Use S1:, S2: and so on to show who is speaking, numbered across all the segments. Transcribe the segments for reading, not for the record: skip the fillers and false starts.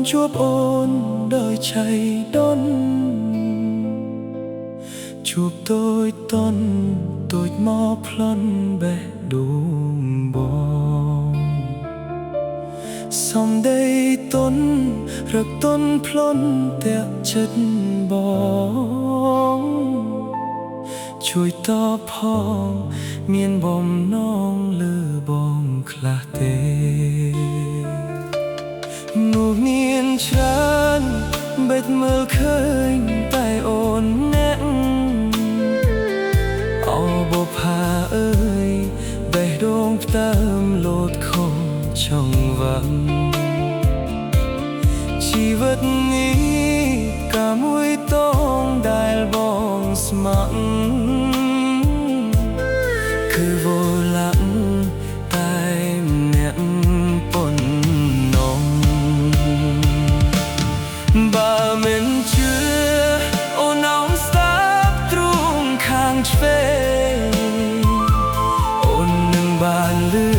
S1: ជួបអូនដោយឆៃដុនជួបតូចតន់តូចមកផ្លន់បេះដូងបងសំដីតន់រកតន់ផ្លន់តែចិត្តបងជួយតបផងមានបំណងលើបងខ្លះទេនោះមានច្រើនបិទមើលឃើញតែអូនអ្នកអោបុផាអើយបេះដូងផ្ដើមលោតខំចង់វ៉ាំជីវិតនេះក៏មួយតងដែលបងស្ម័គ្រគឺវឡាក់តែអ្នកប៉ុណ្ណោះបើមិនជឿអូនអោនស្ដាប់ទ្រូងខាងឆ្វេងអូននឹងបានលឺ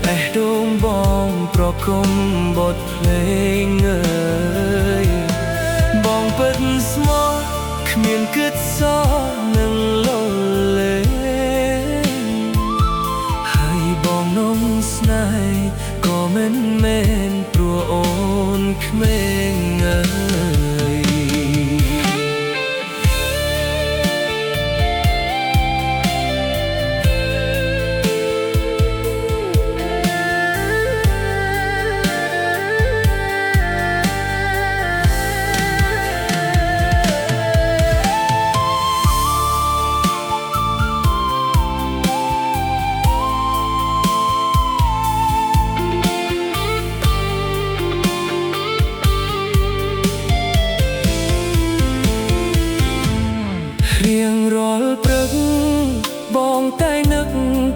S1: បេះដូងបងប្រគំបទភ្លេងអើយបងពិតស្មោះគ្មានគិតសោះនឹងលលេហើយបងនំស្នេហ៍ក៏មិនមែនព្រោះអូនក្មេងអើយរៀងរាល់ព្រឹកបងតែនឹក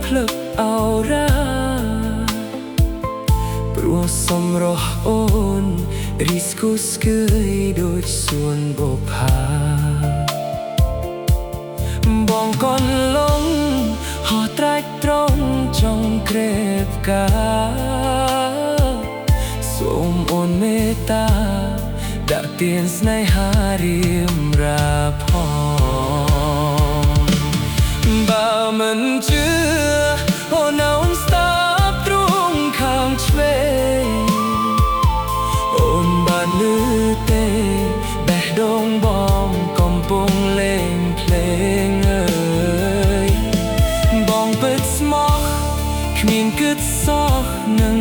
S1: ភ្លឹកអោរាព្រោះសម្រស់អូនរីស្គូស្កើយដូចសួនបុប្ផាបងកូនលងហោះត្រាច់ត្រង់ចង់ក្រេបកាសូមអូនមេត្តាដាក់ទានស្នេហារៀមរាផងបើមិនជឿអូនអោនស្ដាប់ទ្រូងខាងឆ្វេងអូនបានលឺទេបេះដូងបងកំពុងលេងភ្លេងអើយបងពិតស្មោះគ្មានគិតសោះនឹង